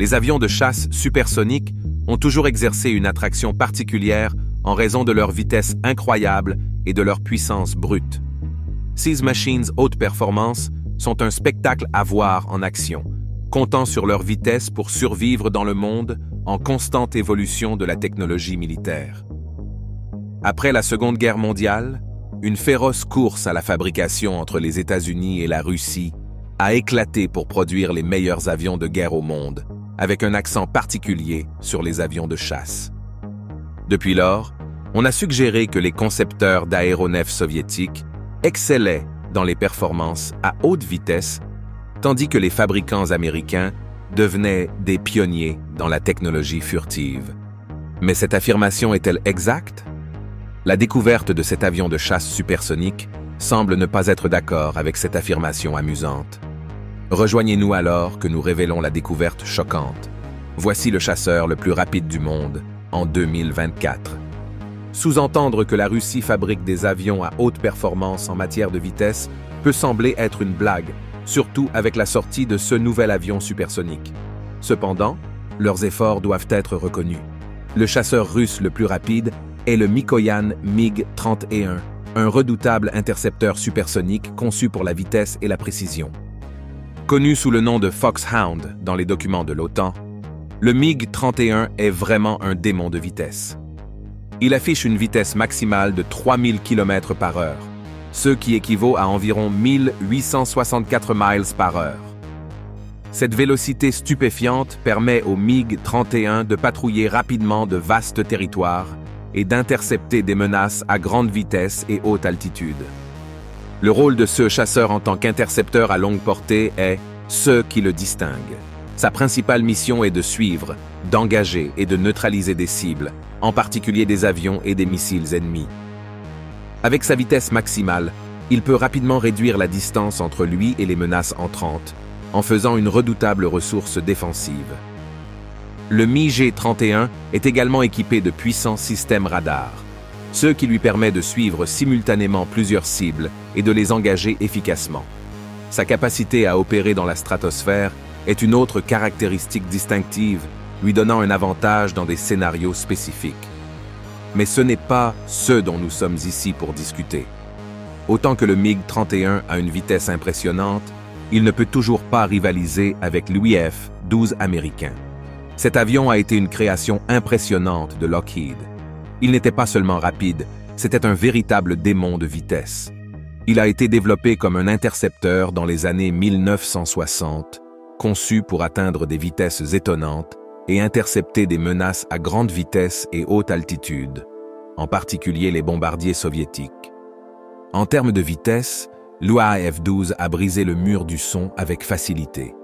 Les avions de chasse supersoniques ont toujours exercé une attraction particulière en raison de leur vitesse incroyable et de leur puissance brute. Ces machines haute performance sont un spectacle à voir en action, comptant sur leur vitesse pour survivre dans le monde en constante évolution de la technologie militaire. Après la Seconde Guerre mondiale, une féroce course à la fabrication entre les États-Unis et la Russie a éclaté pour produire les meilleurs avions de guerre au monde, avec un accent particulier sur les avions de chasse. Depuis lors, on a suggéré que les concepteurs d'aéronefs soviétiques excellaient dans les performances à haute vitesse, tandis que les fabricants américains devenaient des pionniers dans la technologie furtive. Mais cette affirmation est-elle exacte? La découverte de cet avion de chasse supersonique semble ne pas être d'accord avec cette affirmation amusante. Rejoignez-nous alors que nous révélons la découverte choquante. Voici le chasseur le plus rapide du monde en 2024. Sous-entendre que la Russie fabrique des avions à haute performance en matière de vitesse peut sembler être une blague, surtout avec la sortie de ce nouvel avion supersonique. Cependant, leurs efforts doivent être reconnus. Le chasseur russe le plus rapide est le Mikoyan MiG-31, un redoutable intercepteur supersonique conçu pour la vitesse et la précision. Connu sous le nom de Foxhound dans les documents de l'OTAN, le MiG-31 est vraiment un démon de vitesse. Il affiche une vitesse maximale de 3000 km/h, ce qui équivaut à environ 1864 miles par heure. Cette vélocité stupéfiante permet au MiG-31 de patrouiller rapidement de vastes territoires et d'intercepter des menaces à grande vitesse et haute altitude. Le rôle de ce chasseur en tant qu'intercepteur à longue portée est ce qui le distingue. Sa principale mission est de suivre, d'engager et de neutraliser des cibles, en particulier des avions et des missiles ennemis. Avec sa vitesse maximale, il peut rapidement réduire la distance entre lui et les menaces entrantes, en faisant une redoutable ressource défensive. Le MiG-31 est également équipé de puissants systèmes radars, ce qui lui permet de suivre simultanément plusieurs cibles et de les engager efficacement. Sa capacité à opérer dans la stratosphère est une autre caractéristique distinctive, lui donnant un avantage dans des scénarios spécifiques. Mais ce n'est pas ce dont nous sommes ici pour discuter. Autant que le MiG-31 a une vitesse impressionnante, il ne peut toujours pas rivaliser avec l'UF-12 américain. Cet avion a été une création impressionnante de Lockheed. Il n'était pas seulement rapide, c'était un véritable démon de vitesse. Il a été développé comme un intercepteur dans les années 1960, conçu pour atteindre des vitesses étonnantes et intercepter des menaces à grande vitesse et haute altitude, en particulier les bombardiers soviétiques. En termes de vitesse, l'UAF-12 a brisé le mur du son avec facilité.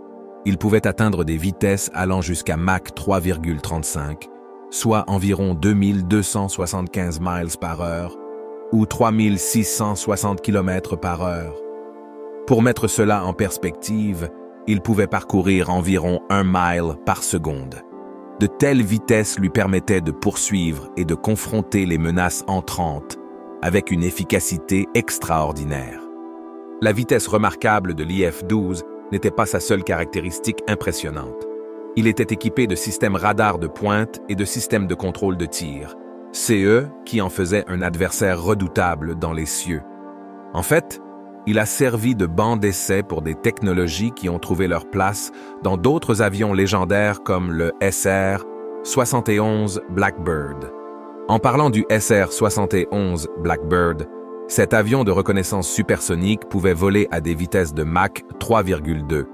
Il pouvait atteindre des vitesses allant jusqu'à Mach 3,35, soit environ 2275 miles par heure ou 3660 km par heure. Pour mettre cela en perspective, il pouvait parcourir environ 1 mile par seconde. De telles vitesses lui permettaient de poursuivre et de confronter les menaces entrantes avec une efficacité extraordinaire. La vitesse remarquable de l'IF-12 n'était pas sa seule caractéristique impressionnante. Il était équipé de systèmes radars de pointe et de systèmes de contrôle de tir, CE qui en faisaient un adversaire redoutable dans les cieux. En fait, il a servi de banc d'essai pour des technologies qui ont trouvé leur place dans d'autres avions légendaires comme le SR-71 Blackbird. En parlant du SR-71 Blackbird, cet avion de reconnaissance supersonique pouvait voler à des vitesses de Mach 3,2,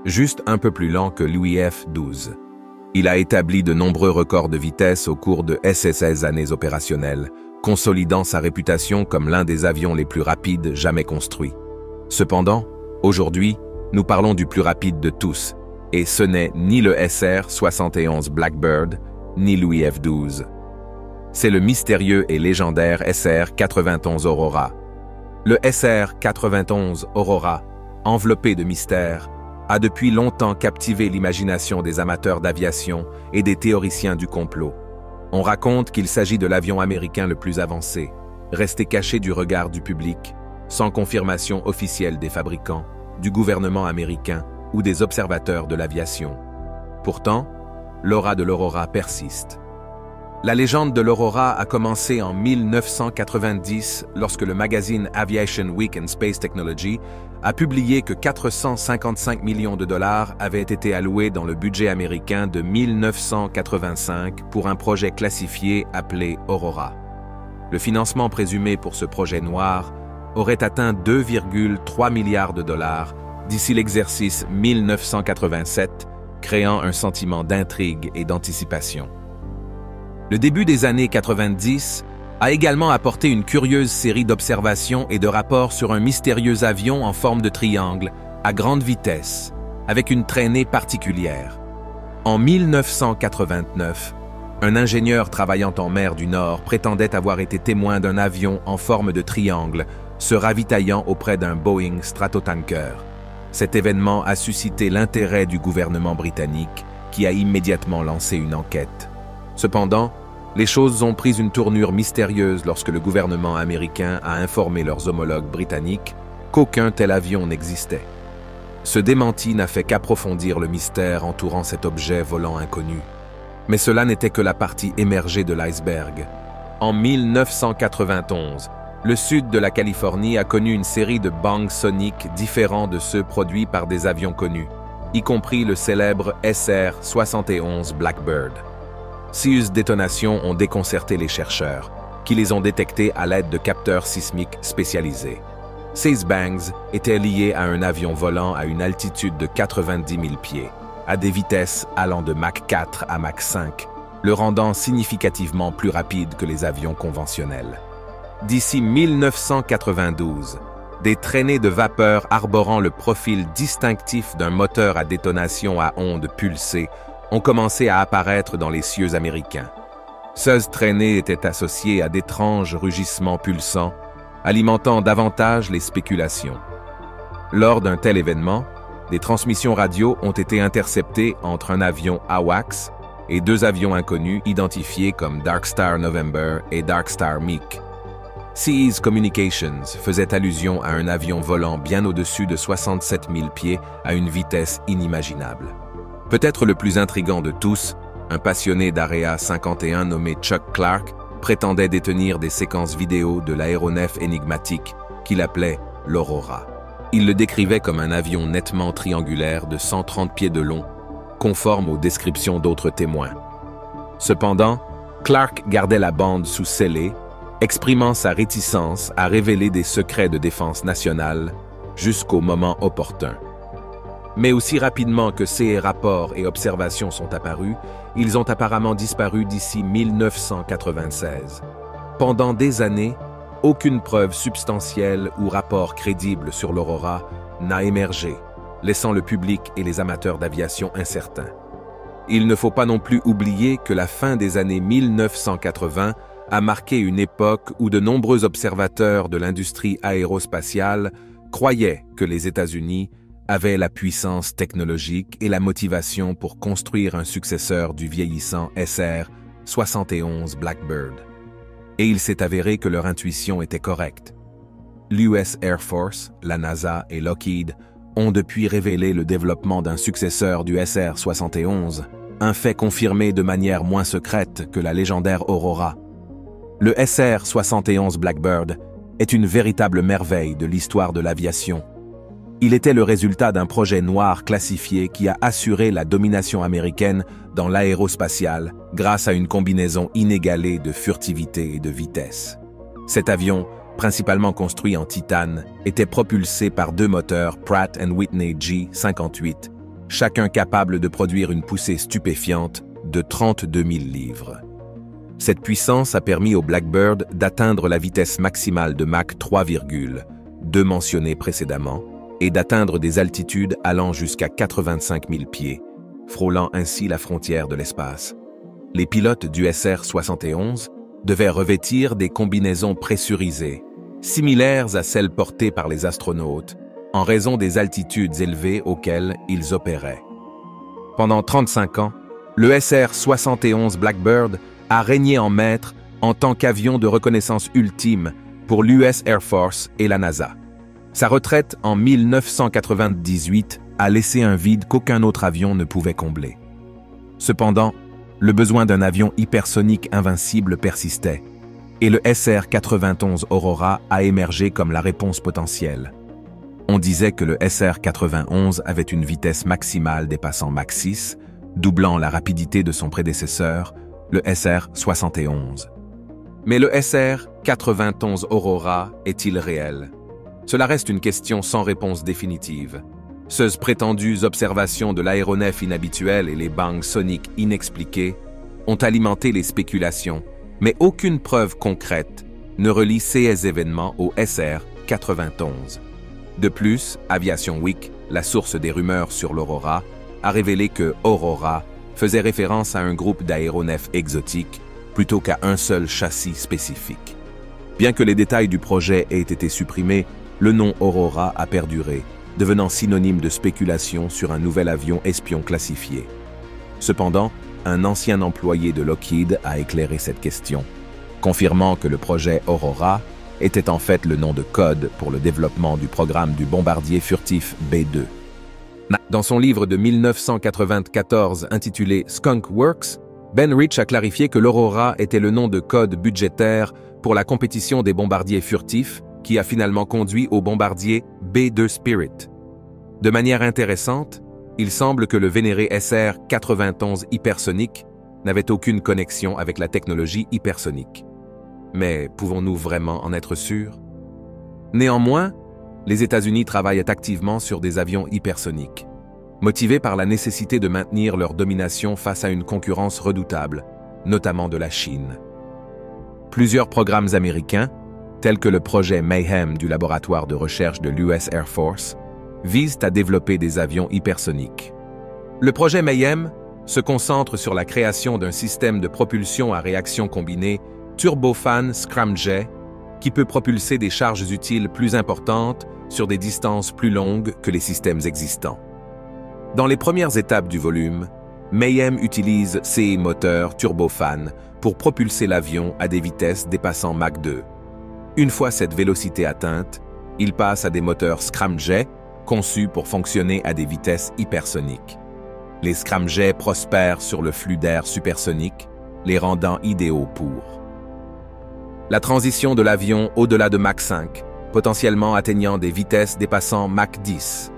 juste un peu plus lent que l'UF-12. Il a établi de nombreux records de vitesse au cours de ses 16 années opérationnelles, consolidant sa réputation comme l'un des avions les plus rapides jamais construits. Cependant, aujourd'hui, nous parlons du plus rapide de tous, et ce n'est ni le SR-71 Blackbird, ni l'UF-12. C'est le mystérieux et légendaire SR-91 Aurora. Le SR-91 Aurora, enveloppé de mystère, a depuis longtemps captivé l'imagination des amateurs d'aviation et des théoriciens du complot. On raconte qu'il s'agit de l'avion américain le plus avancé, resté caché du regard du public, sans confirmation officielle des fabricants, du gouvernement américain ou des observateurs de l'aviation. Pourtant, l'aura de l'Aurora persiste. La légende de l'Aurora a commencé en 1990 lorsque le magazine Aviation Week and Space Technology a publié que 455 millions de dollars avaient été alloués dans le budget américain de 1985 pour un projet classifié appelé Aurora. Le financement présumé pour ce projet noir aurait atteint 2,3 milliards de dollars d'ici l'exercice 1987, créant un sentiment d'intrigue et d'anticipation. Le début des années 90 a également apporté une curieuse série d'observations et de rapports sur un mystérieux avion en forme de triangle, à grande vitesse, avec une traînée particulière. En 1989, un ingénieur travaillant en mer du Nord prétendait avoir été témoin d'un avion en forme de triangle se ravitaillant auprès d'un Boeing Stratotanker. Cet événement a suscité l'intérêt du gouvernement britannique, qui a immédiatement lancé une enquête. Cependant, les choses ont pris une tournure mystérieuse lorsque le gouvernement américain a informé leurs homologues britanniques qu'aucun tel avion n'existait. Ce démenti n'a fait qu'approfondir le mystère entourant cet objet volant inconnu. Mais cela n'était que la partie émergée de l'iceberg. En 1991, le sud de la Californie a connu une série de bangs soniques différents de ceux produits par des avions connus, y compris le célèbre SR-71 Blackbird. 6 détonations ont déconcerté les chercheurs, qui les ont détectées à l'aide de capteurs sismiques spécialisés. Ces bangs étaient liés à un avion volant à une altitude de 90 000 pieds, à des vitesses allant de Mach 4 à Mach 5, le rendant significativement plus rapide que les avions conventionnels. D'ici 1992, des traînées de vapeur arborant le profil distinctif d'un moteur à détonation à ondes pulsées ont commencé à apparaître dans les cieux américains. Ces traînées étaient associées à d'étranges rugissements pulsants, alimentant davantage les spéculations. Lors d'un tel événement, des transmissions radio ont été interceptées entre un avion AWACS et 2 avions inconnus identifiés comme Dark Star November et Dark Star Meek. Seas Communications faisait allusion à un avion volant bien au-dessus de 67 000 pieds à une vitesse inimaginable. Peut-être le plus intrigant de tous, un passionné d'Area 51 nommé Chuck Clark prétendait détenir des séquences vidéo de l'aéronef énigmatique qu'il appelait l'Aurora. Il le décrivait comme un avion nettement triangulaire de 130 pieds de long, conforme aux descriptions d'autres témoins. Cependant, Clark gardait la bande sous scellé, exprimant sa réticence à révéler des secrets de défense nationale jusqu'au moment opportun. Mais aussi rapidement que ces rapports et observations sont apparus, ils ont apparemment disparu d'ici 1996. Pendant des années, aucune preuve substantielle ou rapport crédible sur l'Aurora n'a émergé, laissant le public et les amateurs d'aviation incertains. Il ne faut pas non plus oublier que la fin des années 1980 a marqué une époque où de nombreux observateurs de l'industrie aérospatiale croyaient que les États-Unis avaient la puissance technologique et la motivation pour construire un successeur du vieillissant SR-71 Blackbird. Et il s'est avéré que leur intuition était correcte. L'US Air Force, la NASA et Lockheed ont depuis révélé le développement d'un successeur du SR-71, un fait confirmé de manière moins secrète que la légendaire Aurora. Le SR-71 Blackbird est une véritable merveille de l'histoire de l'aviation. Il était le résultat d'un projet noir classifié qui a assuré la domination américaine dans l'aérospatiale grâce à une combinaison inégalée de furtivité et de vitesse. Cet avion, principalement construit en titane, était propulsé par 2 moteurs Pratt & Whitney G58, chacun capable de produire une poussée stupéfiante de 32 000 livres. Cette puissance a permis au Blackbird d'atteindre la vitesse maximale de Mach 3,2 mentionnée précédemment, et d'atteindre des altitudes allant jusqu'à 85 000 pieds, frôlant ainsi la frontière de l'espace. Les pilotes du SR-71 devaient revêtir des combinaisons pressurisées, similaires à celles portées par les astronautes, en raison des altitudes élevées auxquelles ils opéraient. Pendant 35 ans, le SR-71 Blackbird a régné en maître en tant qu'avion de reconnaissance ultime pour l'US Air Force et la NASA. Sa retraite en 1998 a laissé un vide qu'aucun autre avion ne pouvait combler. Cependant, le besoin d'un avion hypersonique invincible persistait, et le SR-91 Aurora a émergé comme la réponse potentielle. On disait que le SR-91 avait une vitesse maximale dépassant Mach 6, doublant la rapidité de son prédécesseur, le SR-71. Mais le SR-91 Aurora est-il réel? Cela reste une question sans réponse définitive. Ces prétendues observations de l'aéronef inhabituel et les bangs soniques inexpliqués ont alimenté les spéculations, mais aucune preuve concrète ne relie ces événements au SR-91. De plus, Aviation Week, la source des rumeurs sur l'Aurora, a révélé que Aurora faisait référence à un groupe d'aéronefs exotiques plutôt qu'à un seul châssis spécifique. Bien que les détails du projet aient été supprimés, le nom Aurora a perduré, devenant synonyme de spéculation sur un nouvel avion espion classifié. Cependant, un ancien employé de Lockheed a éclairé cette question, confirmant que le projet Aurora était en fait le nom de code pour le développement du programme du bombardier furtif B-2. Dans son livre de 1994 intitulé Skunk Works, Ben Rich a clarifié que l'Aurora était le nom de code budgétaire pour la compétition des bombardiers furtifs qui a finalement conduit au bombardier B-2 Spirit. De manière intéressante, il semble que le vénéré SR-91 hypersonique n'avait aucune connexion avec la technologie hypersonique. Mais pouvons-nous vraiment en être sûrs? Néanmoins, les États-Unis travaillent activement sur des avions hypersoniques, motivés par la nécessité de maintenir leur domination face à une concurrence redoutable, notamment de la Chine. Plusieurs programmes américains, tels que le projet Mayhem du laboratoire de recherche de l'US Air Force, visent à développer des avions hypersoniques. Le projet Mayhem se concentre sur la création d'un système de propulsion à réaction combinée turbofan scramjet qui peut propulser des charges utiles plus importantes sur des distances plus longues que les systèmes existants. Dans les premières étapes du volume, Mayhem utilise ces moteurs turbofan pour propulser l'avion à des vitesses dépassant Mach 2. Une fois cette vélocité atteinte, il passe à des moteurs scramjet conçus pour fonctionner à des vitesses hypersoniques. Les scramjets prospèrent sur le flux d'air supersonique, les rendant idéaux pour la transition de l'avion au-delà de Mach 5, potentiellement atteignant des vitesses dépassant Mach 10.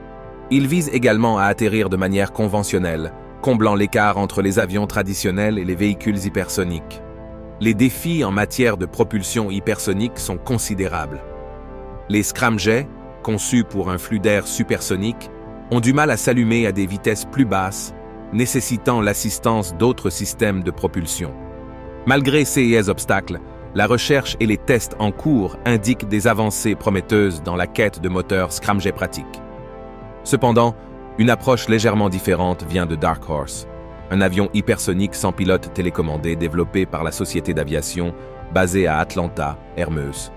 Il vise également à atterrir de manière conventionnelle, comblant l'écart entre les avions traditionnels et les véhicules hypersoniques. Les défis en matière de propulsion hypersonique sont considérables. Les scramjets, conçus pour un flux d'air supersonique, ont du mal à s'allumer à des vitesses plus basses, nécessitant l'assistance d'autres systèmes de propulsion. Malgré ces obstacles, la recherche et les tests en cours indiquent des avancées prometteuses dans la quête de moteurs scramjet pratiques. Cependant, une approche légèrement différente vient de Dark Horse, un avion hypersonique sans pilote télécommandé développé par la société d'aviation basée à Atlanta, Hermeus.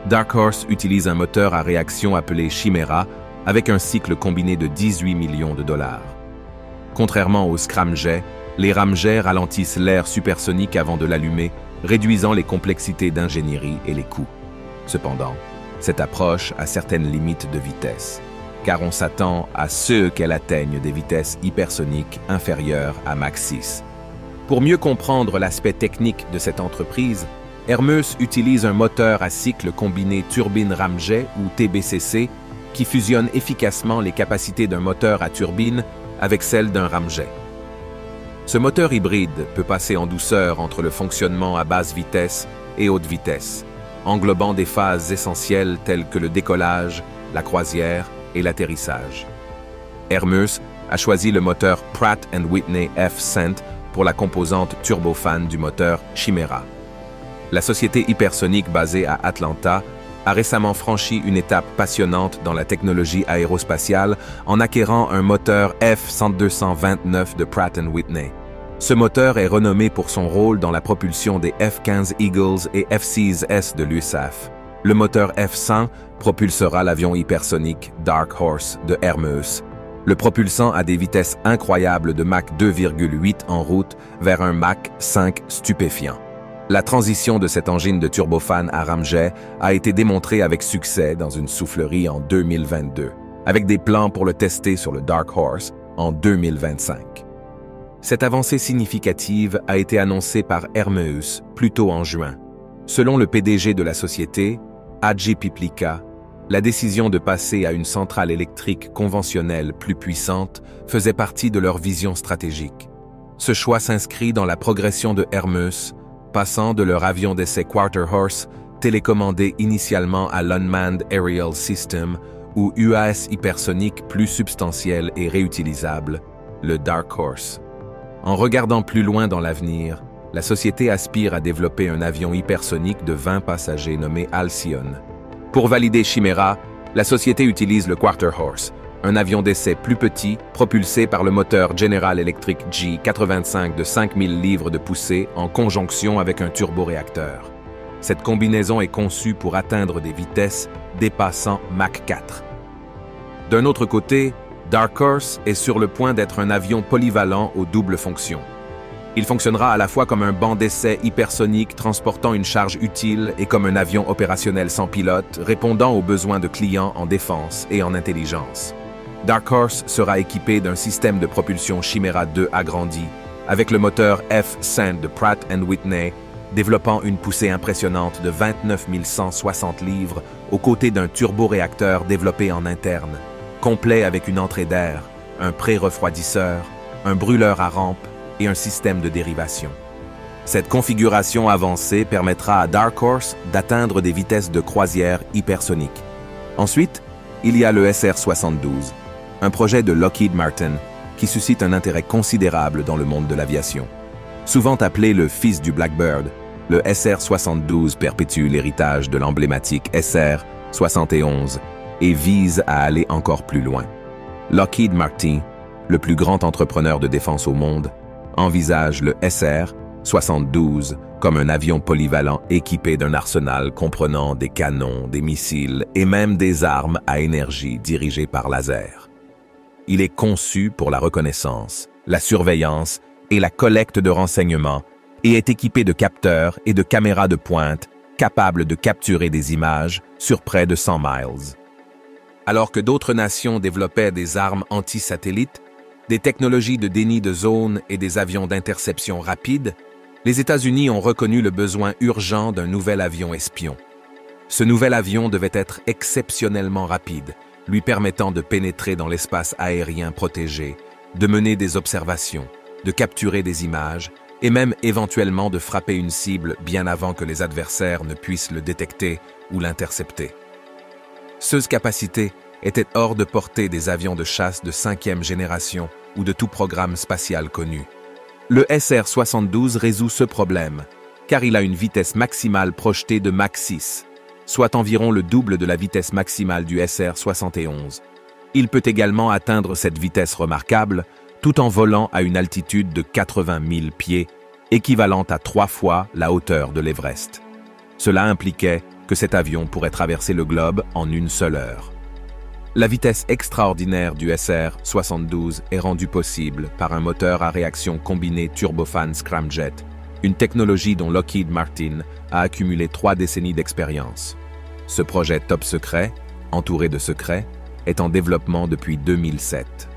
Dark Horse utilise un moteur à réaction appelé Chimera avec un cycle combiné de 18 millions de dollars. Contrairement aux scramjets, les ramjets ralentissent l'air supersonique avant de l'allumer, réduisant les complexités d'ingénierie et les coûts. Cependant, cette approche a certaines limites de vitesse, car on s'attend à ce qu'elle atteigne des vitesses hypersoniques inférieures à Mach 6. Pour mieux comprendre l'aspect technique de cette entreprise, Hermeus utilise un moteur à cycle combiné turbine-ramjet ou TBCC qui fusionne efficacement les capacités d'un moteur à turbine avec celles d'un ramjet. Ce moteur hybride peut passer en douceur entre le fonctionnement à basse vitesse et haute vitesse, englobant des phases essentielles telles que le décollage, la croisière et l'atterrissage. Hermeus a choisi le moteur Pratt & Whitney F-Cent pour la composante turbofan du moteur Chimera. La société hypersonique basée à Atlanta a récemment franchi une étape passionnante dans la technologie aérospatiale en acquérant un moteur F-1229 de Pratt & Whitney. Ce moteur est renommé pour son rôle dans la propulsion des F-15 Eagles et F-6S de l'USAF. Le moteur F-100 propulsera l'avion hypersonique Dark Horse de Hermeus, le propulsant à des vitesses incroyables de Mach 2,8 en route vers un Mach 5 stupéfiant. La transition de cette engine de turbofan à ramjet a été démontrée avec succès dans une soufflerie en 2022, avec des plans pour le tester sur le Dark Horse en 2025. Cette avancée significative a été annoncée par Hermeus plus tôt en juin. Selon le PDG de la société, Hadji Piplika, la décision de passer à une centrale électrique conventionnelle plus puissante faisait partie de leur vision stratégique. Ce choix s'inscrit dans la progression de Hermeus, passant de leur avion d'essai Quarter Horse, télécommandé initialement à l'Unmanned Aerial System, ou UAS hypersonique plus substantiel et réutilisable, le Dark Horse. En regardant plus loin dans l'avenir, la société aspire à développer un avion hypersonique de 20 passagers nommé Halcyon. Pour valider Chimera, la société utilise le Quarter Horse, un avion d'essai plus petit, propulsé par le moteur General Electric G85 de 5000 livres de poussée en conjonction avec un turboréacteur. Cette combinaison est conçue pour atteindre des vitesses dépassant Mach 4. D'un autre côté, Dark Horse est sur le point d'être un avion polyvalent aux doubles fonctions. Il fonctionnera à la fois comme un banc d'essai hypersonique transportant une charge utile et comme un avion opérationnel sans pilote répondant aux besoins de clients en défense et en intelligence. Dark Horse sera équipé d'un système de propulsion Chimera 2 agrandi, avec le moteur F-100 de Pratt & Whitney, développant une poussée impressionnante de 29 160 livres aux côtés d'un turboréacteur développé en interne, complet avec une entrée d'air, un pré-refroidisseur, un brûleur à rampe et un système de dérivation. Cette configuration avancée permettra à Dark Horse d'atteindre des vitesses de croisière hypersoniques. Ensuite, il y a le SR-72, un projet de Lockheed Martin qui suscite un intérêt considérable dans le monde de l'aviation. Souvent appelé le fils du Blackbird, le SR-72 perpétue l'héritage de l'emblématique SR-71 et vise à aller encore plus loin. Lockheed Martin, le plus grand entrepreneur de défense au monde, envisage le SR-72 comme un avion polyvalent équipé d'un arsenal comprenant des canons, des missiles et même des armes à énergie dirigées par laser. Il est conçu pour la reconnaissance, la surveillance et la collecte de renseignements et est équipé de capteurs et de caméras de pointe capables de capturer des images sur près de 100 miles. Alors que d'autres nations développaient des armes anti-satellites, des technologies de déni de zone et des avions d'interception rapide, les États-Unis ont reconnu le besoin urgent d'un nouvel avion espion. Ce nouvel avion devait être exceptionnellement rapide, lui permettant de pénétrer dans l'espace aérien protégé, de mener des observations, de capturer des images et même éventuellement de frapper une cible bien avant que les adversaires ne puissent le détecter ou l'intercepter. Ces capacités étaient hors de portée des avions de chasse de 5e génération ou de tout programme spatial connu. Le SR-72 résout ce problème, car il a une vitesse maximale projetée de Mach 6, soit environ le double de la vitesse maximale du SR-71. Il peut également atteindre cette vitesse remarquable tout en volant à une altitude de 80 000 pieds, équivalente à 3 fois la hauteur de l'Everest. Cela impliquait que cet avion pourrait traverser le globe en une seule heure. La vitesse extraordinaire du SR-72 est rendue possible par un moteur à réaction combinée turbofan scramjet, une technologie dont Lockheed Martin a accumulé 3 décennies d'expérience. Ce projet top secret, entouré de secrets, est en développement depuis 2007.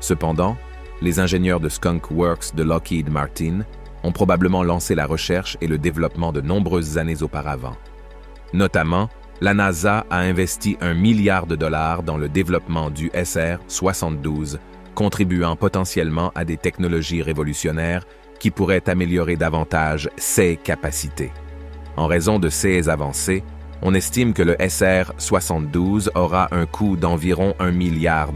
Cependant, les ingénieurs de Skunk Works de Lockheed Martin ont probablement lancé la recherche et le développement de nombreuses années auparavant. Notamment, la NASA a investi $1 milliard dans le développement du SR-72, contribuant potentiellement à des technologies révolutionnaires qui pourraient améliorer davantage ses capacités. En raison de ces avancées, on estime que le SR-72 aura un coût d'environ $1 milliard.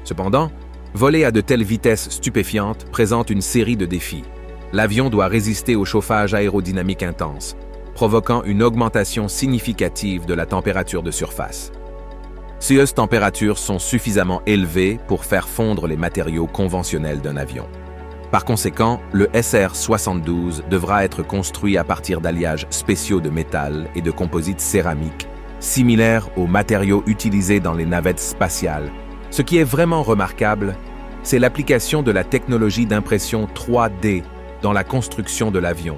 Cependant, voler à de telles vitesses stupéfiantes présente une série de défis. L'avion doit résister au chauffage aérodynamique intense, provoquant une augmentation significative de la température de surface. Ces températures sont suffisamment élevées pour faire fondre les matériaux conventionnels d'un avion. Par conséquent, le SR-72 devra être construit à partir d'alliages spéciaux de métal et de composites céramiques, similaires aux matériaux utilisés dans les navettes spatiales. Ce qui est vraiment remarquable, c'est l'application de la technologie d'impression 3D dans la construction de l'avion.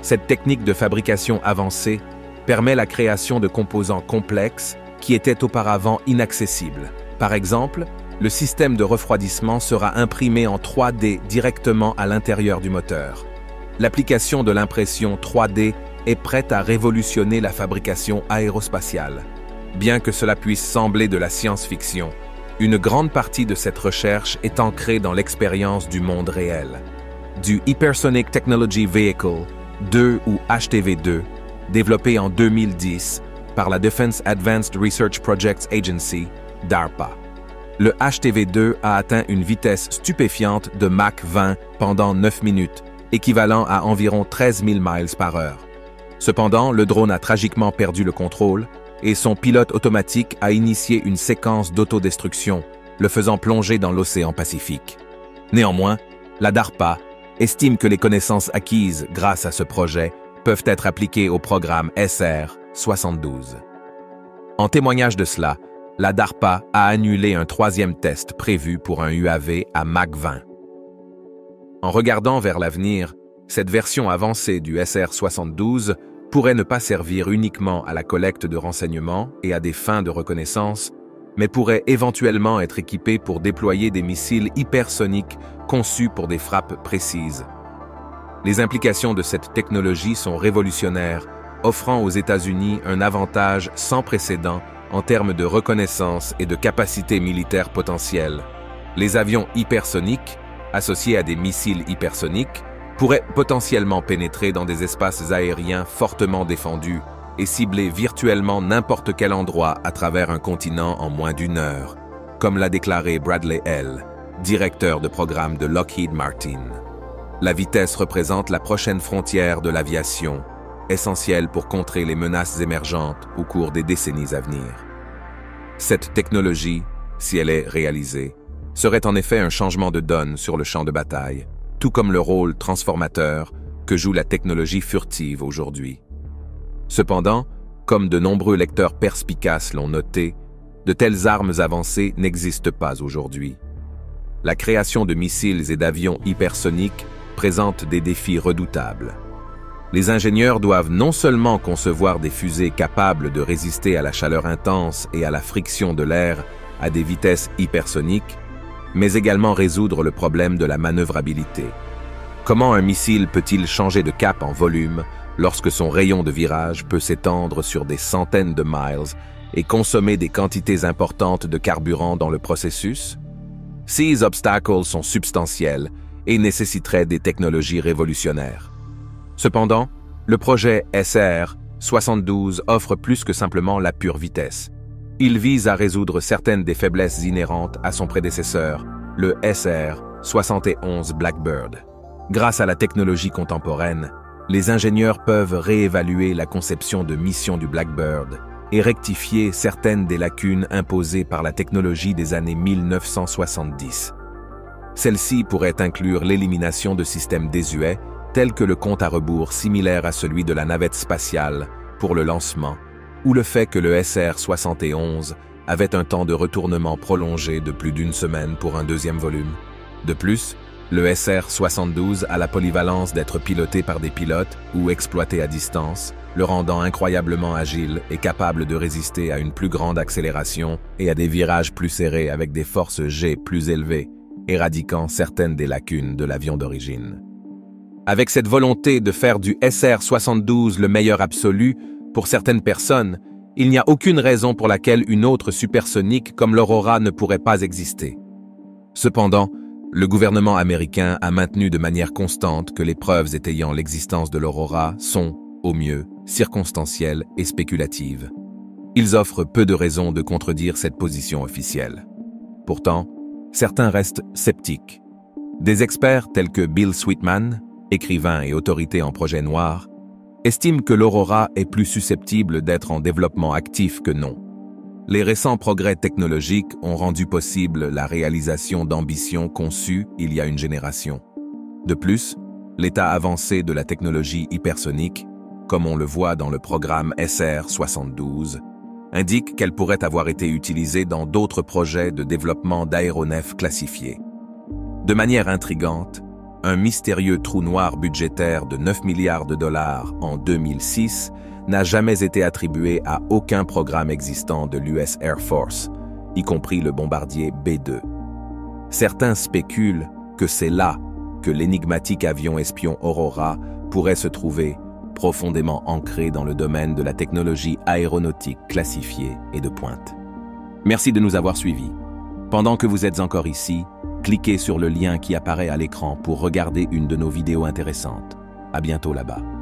Cette technique de fabrication avancée permet la création de composants complexes qui étaient auparavant inaccessibles. Par exemple, le système de refroidissement sera imprimé en 3D directement à l'intérieur du moteur. L'application de l'impression 3D est prête à révolutionner la fabrication aérospatiale. Bien que cela puisse sembler de la science-fiction, une grande partie de cette recherche est ancrée dans l'expérience du monde réel. Du Hypersonic Technology Vehicle 2 ou HTV2, développé en 2010 par la Defense Advanced Research Projects Agency, DARPA. Le HTV2 a atteint une vitesse stupéfiante de Mach 20 pendant 9 minutes, équivalent à environ 13 000 miles par heure. Cependant, le drone a tragiquement perdu le contrôle et son pilote automatique a initié une séquence d'autodestruction, le faisant plonger dans l'océan Pacifique. Néanmoins, la DARPA estime que les connaissances acquises grâce à ce projet peuvent être appliquées au programme SR-72. En témoignage de cela, la DARPA a annulé un 3e test prévu pour un UAV à Mach 20. En regardant vers l'avenir, cette version avancée du SR-72 pourrait ne pas servir uniquement à la collecte de renseignements et à des fins de reconnaissance, mais pourrait éventuellement être équipée pour déployer des missiles hypersoniques conçus pour des frappes précises. Les implications de cette technologie sont révolutionnaires, offrant aux États-Unis un avantage sans précédent en termes de reconnaissance et de capacité militaire potentielle. Les avions hypersoniques, associés à des missiles hypersoniques, pourraient potentiellement pénétrer dans des espaces aériens fortement défendus et cibler virtuellement n'importe quel endroit à travers un continent en moins d'1 heure, comme l'a déclaré Bradley L., directeur de programme de Lockheed Martin. La vitesse représente la prochaine frontière de l'aviation, essentielle pour contrer les menaces émergentes au cours des décennies à venir. Cette technologie, si elle est réalisée, serait en effet un changement de donne sur le champ de bataille, tout comme le rôle transformateur que joue la technologie furtive aujourd'hui. Cependant, comme de nombreux lecteurs perspicaces l'ont noté, de telles armes avancées n'existent pas aujourd'hui. La création de missiles et d'avions hypersoniques présente des défis redoutables. Les ingénieurs doivent non seulement concevoir des fusées capables de résister à la chaleur intense et à la friction de l'air à des vitesses hypersoniques, mais également résoudre le problème de la manœuvrabilité. Comment un missile peut-il changer de cap en volume lorsque son rayon de virage peut s'étendre sur des centaines de miles et consommer des quantités importantes de carburant dans le processus? Ces obstacles sont substantiels et nécessiteraient des technologies révolutionnaires. Cependant, le projet SR-72 offre plus que simplement la pure vitesse. Il vise à résoudre certaines des faiblesses inhérentes à son prédécesseur, le SR-71 Blackbird. Grâce à la technologie contemporaine, les ingénieurs peuvent réévaluer la conception de mission du Blackbird et rectifier certaines des lacunes imposées par la technologie des années 1970. Celle-ci pourrait inclure l'élimination de systèmes désuets tels que le compte à rebours similaire à celui de la navette spatiale pour le lancement, ou le fait que le SR-71 avait un temps de retournement prolongé de plus d'1 semaine pour un 2e volume. De plus, le SR-72 a la polyvalence d'être piloté par des pilotes ou exploité à distance, le rendant incroyablement agile et capable de résister à une plus grande accélération et à des virages plus serrés avec des forces G plus élevées, éradiquant certaines des lacunes de l'avion d'origine. Avec cette volonté de faire du SR-72 le meilleur absolu, pour certaines personnes, il n'y a aucune raison pour laquelle une autre supersonique comme l'Aurora ne pourrait pas exister. Cependant, le gouvernement américain a maintenu de manière constante que les preuves étayant l'existence de l'Aurora sont, au mieux, circonstancielles et spéculatives. Ils offrent peu de raisons de contredire cette position officielle. Pourtant, certains restent sceptiques. Des experts tels que Bill Sweetman, écrivain et autorité en projet noir, estiment que l'Aurora est plus susceptible d'être en développement actif que non. Les récents progrès technologiques ont rendu possible la réalisation d'ambitions conçues il y a une génération. De plus, l'état avancé de la technologie hypersonique, comme on le voit dans le programme SR-72, indique qu'elle pourrait avoir été utilisée dans d'autres projets de développement d'aéronefs classifiés. De manière intrigante, un mystérieux trou noir budgétaire de 9 milliards de dollars en 2006 n'a jamais été attribué à aucun programme existant de l'US Air Force, y compris le bombardier B-2. Certains spéculent que c'est là que l'énigmatique avion espion Aurora pourrait se trouver, profondément ancré dans le domaine de la technologie aéronautique classifiée et de pointe. Merci de nous avoir suivis. Pendant que vous êtes encore ici, cliquez sur le lien qui apparaît à l'écran pour regarder une de nos vidéos intéressantes. À bientôt là-bas.